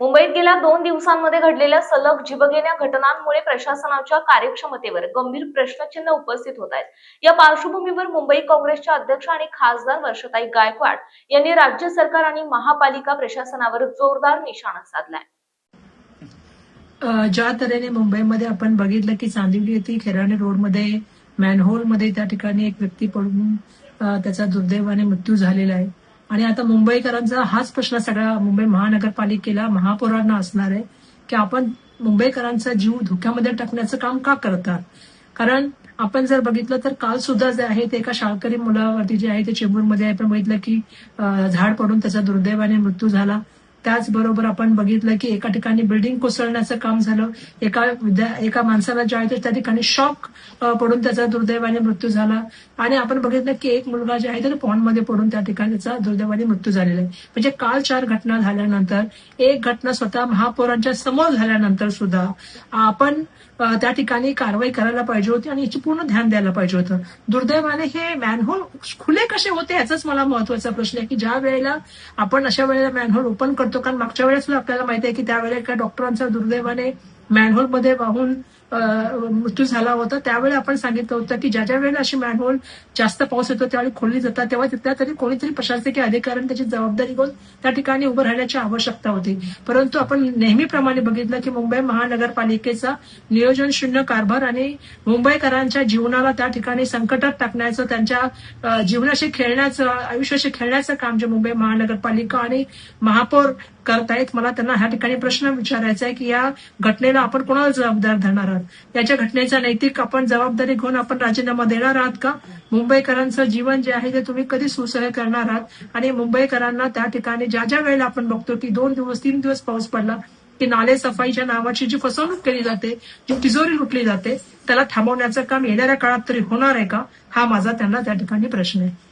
मुंबईत गेल्या 2 दिवसांमध्ये घडलेल्या सलग जीवघेण्या घटनांमुळे प्रशासनाच्या कार्यक्षमतेवर गंभीर प्रश्नचिन्ह उपस्थित होत आहेत। या पार्श्वभूमीवर मुंबई काँग्रेसचे अध्यक्ष आणि खासदार वर्षाताई गायकवाड यांनी राज्य सरकार आणि महापालिका प्रशासनावर जोरदार निशाणा साधलाय। ज्या तऱ्हेने मुंबईमध्ये आपण बघितलं की चांदिवली येथील खेराणे रोडमध्ये मॅनहोलमध्ये त्या ठिकाणी एक व्यक्ती पडून त्याचा दुर्दैवाने मृत्यू झालेला आहे। आणि आता मुंबईकरांचा हाच प्रश्न सगळ्या मुंबई महानगरपालिकेला महापौरांना असणार आहे की आपण मुंबईकरांचा जीव धोक्यामध्ये टाकण्याचं काम का करतात। कारण आपण जर बघितलं तर काल सुद्धा जे आहे ते एका शाळकरी मुलावरती जे आहे ते चेंबूरमध्ये आपण बघितलं की झाड पडून त्याचा दुर्दैवाने मृत्यू झाला। त्याचबरोबर आपण बघितलं की एका ठिकाणी बिल्डिंग कोसळण्याचं काम झालं। एका माणसाला जे आहे ते त्या ठिकाणी शॉक पडून त्याचा दुर्दैवाने मृत्यू झाला। आणि आपण बघितलं की एक मुलगा जे आहे ते पॉन्डमध्ये पडून त्या ठिकाणी त्याचा दुर्दैवाने मृत्यू झालेला आहे। म्हणजे काल 4 घटना झाल्यानंतर एक घटना स्वतः महापौरांच्या समोर झाल्यानंतर सुद्धा आपण त्या ठिकाणी कारवाई करायला पाहिजे होती आणि याची पूर्ण ध्यान द्यायला पाहिजे होतं। दुर्दैवाने हे मॅनहोल खुले कसे होते याचाच मला महत्वाचा प्रश्न आहे की ज्या वेळेला आपण अशा वेळेला मॅनहोल ओपन करतो, कारण मागच्या वेळेस सुद्धा आपल्याला माहिती आहे की त्यावेळेला एका डॉक्टरांचा दुर्दैवाने मॅनहोलमध्ये वाहून मृत्यू झाला होता। त्यावेळी आपण सांगितलं होतं की ज्या वेळेला अशी मॅनहोल जास्त पाऊस येतो त्यावेळी खोलली जातात तेव्हा तिथल्या तरी कोणीतरी प्रशासकीय अधिकाऱ्यांनी त्याची जबाबदारी घेऊन त्या ठिकाणी उभं राहण्याची आवश्यकता होती। परंतु आपण नेहमीप्रमाणे बघितलं की मुंबई महानगरपालिकेचा नियोजन शून्य कारभार आणि मुंबईकरांच्या जीवनाला त्या ठिकाणी संकटात टाकण्याचं, त्यांच्या जीवनाशी खेळण्याचं, आयुष्याशी खेळण्याचं काम जे मुंबई महानगरपालिका आणि महापौर करतायत। मला त्यांना ह्या ठिकाणी प्रश्न विचारायचा आहे की या घटनेला आपण कोणाला जबाबदार धरणार आहात। याच्या घटनेचा नैतिक आपण जबाबदारी घेऊन आपण राजीनामा देणार आहात का? मुंबईकरांचं जीवन जे आहे ते तुम्ही कधी सुसह्य करणार आहात? आणि मुंबईकरांना त्या ठिकाणी ज्या वेळेला आपण बघतो की 2 दिवस 3 दिवस पाऊस पडला की नाले सफाईच्या नावाची जी फसवणूक केली जाते, जी तिजोरी लुटली जाते, त्याला थांबवण्याचं काम येणाऱ्या काळात तरी होणार आहे का? हा माझा त्यांना त्या ठिकाणी प्रश्न आहे।